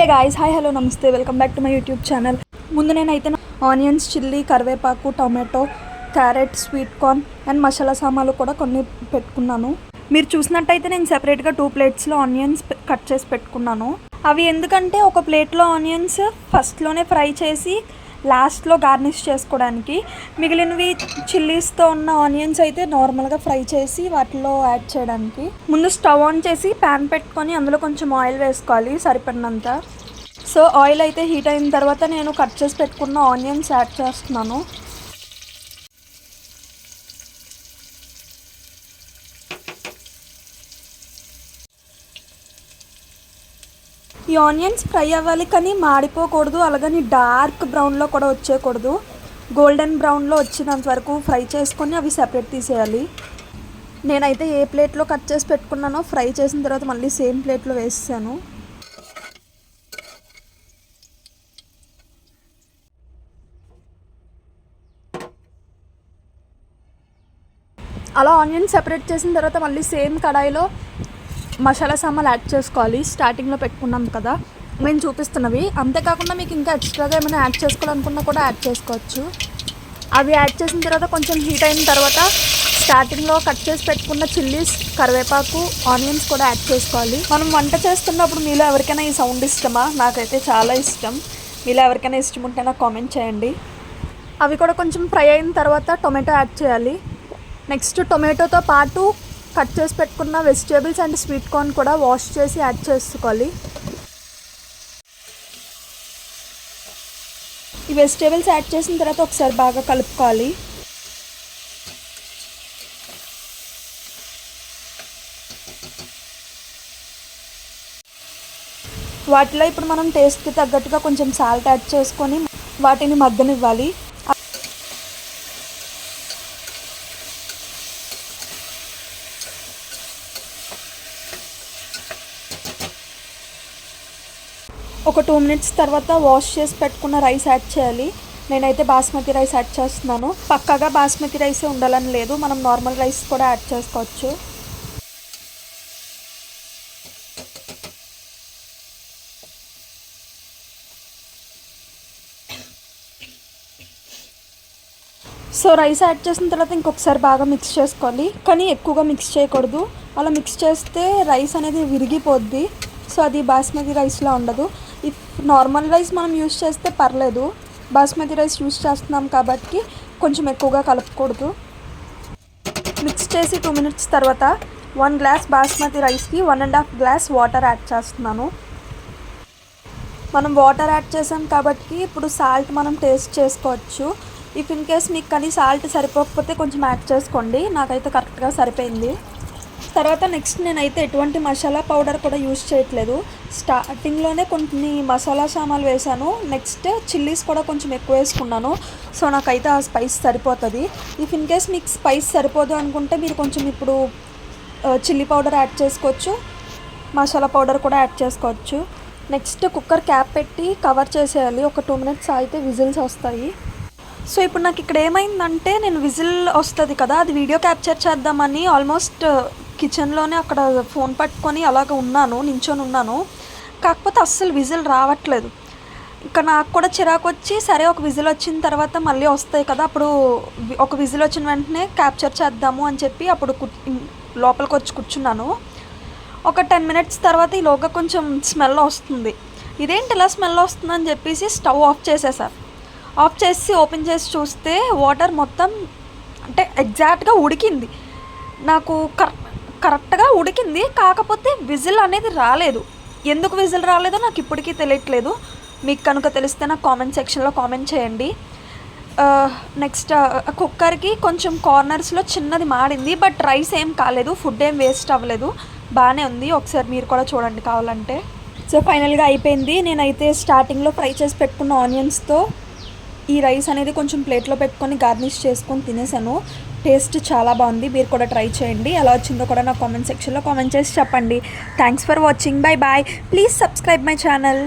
Guys, hi hello నమస్తే, welcome back to my YouTube channel. ముందు నేనైతే ఆనియన్స్, చిల్లీ, కరివేపాకు, tomato, carrot, sweet corn and masala సామాన్లు కూడా కొన్ని పెట్టుకున్నాను. మీరు చూసినట్టయితే నేను సెపరేట్గా 2 ప్లేట్స్లో ఆనియన్స్ కట్ చేసి పెట్టుకున్నాను. అవి ఎందుకంటే ఒక ప్లేట్లో ఆనియన్స్ ఫస్ట్లోనే ఫ్రై చేసి లాస్ట్లో గార్నిష్ చేసుకోవడానికి, మిగిలినవి చిల్లీస్తో ఉన్న ఆనియన్స్ అయితే నార్మల్గా ఫ్రై చేసి వాటిలో యాడ్ చేయడానికి. ముందు స్టవ్ ఆన్ చేసి ప్యాన్ పెట్టుకొని అందులో కొంచెం ఆయిల్ వేసుకోవాలి సరిపడినంత. సో ఆయిల్ అయితే హీట్ అయిన తర్వాత నేను కట్ చేసి పెట్టుకున్న ఆనియన్స్ యాడ్ చేస్తున్నాను. ఈ ఆనియన్స్ ఫ్రై అవ్వాలి, కానీ మాడిపోకూడదు, అలాగని డార్క్ బ్రౌన్లో కూడా వచ్చేయకూడదు. గోల్డెన్ బ్రౌన్లో వచ్చినంత వరకు ఫ్రై చేసుకొని అవి సెపరేట్ తీసేయాలి. నేనైతే ఏ ప్లేట్లో కట్ చేసి పెట్టుకున్నానో ఫ్రై చేసిన తర్వాత మళ్ళీ సేమ్ ప్లేట్లో వేసాను. అలా ఆనియన్స్ సెపరేట్ చేసిన తర్వాత మళ్ళీ సేమ్ కడాయిలో మసాలా సామాన్లు యాడ్ చేసుకోవాలి. స్టార్టింగ్లో పెట్టుకున్నాం కదా నేను చూపిస్తున్నవి. అంతేకాకుండా మీకు ఇంకా ఎక్స్ట్రాగా ఏమైనా యాడ్ చేసుకోవాలనుకున్నా కూడా యాడ్ చేసుకోవచ్చు. అవి యాడ్ చేసిన తర్వాత కొంచెం హీట్ అయిన తర్వాత స్టార్టింగ్లో కట్ చేసి పెట్టుకున్న చిల్లీస్, కరివేపాకు, ఆనియన్స్ కూడా యాడ్ చేసుకోవాలి. మనం వంట చేస్తున్నప్పుడు మీలో ఎవరికైనా ఈ సౌండ్ ఇష్టమా? నాకైతే చాలా ఇష్టం. మీలో ఎవరికైనా ఇష్టం ఉంటే నాకు కామెంట్ చేయండి. అవి కూడా కొంచెం ఫ్రై అయిన తర్వాత టొమాటో యాడ్ చేయాలి. నెక్స్ట్ టొమాటోతో పాటు కట్ చేసి పెట్టుకున్న వెజిటేబుల్స్ అండ్ స్వీట్ కార్న్ కూడా వాష్ చేసి యాడ్ చేసుకోవాలి. ఈ వెజిటేబుల్స్ యాడ్ చేసిన తర్వాత ఒకసారి బాగా కలుపుకోవాలి. వాటిలో ఇప్పుడు మనం టేస్ట్కి తగ్గట్టుగా కొంచెం సాల్ట్ యాడ్ చేసుకొని వాటిని మగ్గనివ్వాలి. ఒక 2 మినిట్స్ తర్వాత వాష్ చేసి పెట్టుకున్న రైస్ యాడ్ చేయాలి. నేనైతే బాస్మతి రైస్ యాడ్ చేస్తున్నాను. పక్కాగా బాస్మతి రైసే ఉండాలని లేదు, మనం నార్మల్ రైస్ కూడా యాడ్ చేసుకోవచ్చు. సో రైస్ యాడ్ చేసిన తర్వాత ఇంకొకసారి బాగా మిక్స్ చేసుకోవాలి, కానీ ఎక్కువగా మిక్స్ చేయకూడదు. అలా మిక్స్ చేస్తే రైస్ అనేది విరిగిపోద్ది. సో అది బాస్మతి రైస్లో ఉండదు. ఇఫ్ నార్మల్ రైస్ మనం యూస్ చేస్తే పర్లేదు, బాస్మతి రైస్ యూస్ చేస్తున్నాం కాబట్టి కొంచెం ఎక్కువగా కలపకూడదు. మిక్స్ చేసి 2 మినిట్స్ తర్వాత 1 గ్లాస్ బాస్మతి రైస్కి 1.5 గ్లాస్ వాటర్ యాడ్ చేస్తున్నాను. మనం వాటర్ యాడ్ చేసాం కాబట్టి ఇప్పుడు సాల్ట్ మనం టేస్ట్ చేసుకోవచ్చు. ఇఫ్ ఇన్ కేస్ మీకు కానీ సాల్ట్ సరిపోకపోతే కొంచెం యాడ్ చేసుకోండి. నాకైతే కరెక్ట్గా సరిపోయింది. తర్వాత నెక్స్ట్ నేనైతే ఎటువంటి మసాలా పౌడర్ కూడా యూజ్ చేయట్లేదు. స్టార్టింగ్లోనే కొన్ని మసాలా సామాన్లు వేసాను. నెక్స్ట్ చిల్లీస్ కూడా కొంచెం ఎక్కువ వేసుకున్నాను. సో నాకైతే ఆ స్పైస్ సరిపోతుంది. ఇఫ్ ఇన్ కేస్ మీకు స్పైస్ సరిపోదు అనుకుంటే మీరు కొంచెం ఇప్పుడు చిల్లీ పౌడర్ యాడ్ చేసుకోవచ్చు, మసాలా పౌడర్ కూడా యాడ్ చేసుకోవచ్చు. నెక్స్ట్ కుక్కర్ క్యాప్ పెట్టి కవర్ చేసేయాలి. ఒక 2 మినిట్స్ అయితే విజిల్స్ వస్తాయి. సో ఇప్పుడు నాకు ఇక్కడ ఏమైందంటే, నేను విజిల్ వస్తుంది కదా అది వీడియో క్యాప్చర్ చేద్దామని ఆల్మోస్ట్ కిచెన్లోనే అక్కడ ఫోన్ పట్టుకొని అలాగ నించొని ఉన్నాను. కాకపోతే అస్సలు విజిల్ రావట్లేదు. ఇంకా నాకు కూడా చిరాకు వచ్చి, సరే ఒక విజిల్ వచ్చిన తర్వాత మళ్ళీ వస్తాయి కదా, అప్పుడు ఒక విజిల్ వచ్చిన వెంటనే క్యాప్చర్ చేద్దాము అని చెప్పి అప్పుడు లోపలికి వచ్చి కూర్చున్నాను. ఒక 10 మినిట్స్ తర్వాత ఈలోగా కొంచెం స్మెల్ వస్తుంది. ఇదేంటి ఇలా స్మెల్ వస్తుందని చెప్పేసి స్టవ్ ఆఫ్ చేసేసాను. ఆఫ్ చేసి ఓపెన్ చేసి చూస్తే వాటర్ మొత్తం అంటే ఎగ్జాక్ట్గా ఉడికింది. నాకు కరెక్ట్గా ఉడికింది, కాకపోతే విజిల్ అనేది రాలేదు. ఎందుకు విజిల్ రాలేదో నాకు ఇప్పటికీ తెలియట్లేదు. మీకు కనుక తెలిస్తే నాకు కామెంట్ సెక్షన్లో కామెంట్ చేయండి. నెక్స్ట్ కుక్కర్కి కొంచెం కార్నర్స్లో చిన్నది మాడింది, బట్ రైస్ ఏం కాలేదు, ఫుడ్ ఏం వేస్ట్ అవ్వలేదు, బాగానే ఉంది. ఒకసారి మీరు కూడా చూడండి కావాలంటే. సో ఫైనల్గా అయిపోయింది. నేనైతే స్టార్టింగ్లో ఫ్రై చేసి పెట్టుకున్న ఆనియన్స్తో ఈ రైస్ అనేది కొంచెం ప్లేట్లో పెట్టుకొని గార్నిష్ చేసుకొని తినేసాను. టేస్ట్ చాలా బాగుంది. మీరు కూడా ట్రై చేయండి. ఎలా వచ్చిందో కూడా నాకు కామెంట్ సెక్షన్లో కామెంట్ చేసి చెప్పండి. Thanks for watching. Bye bye. Please subscribe my channel.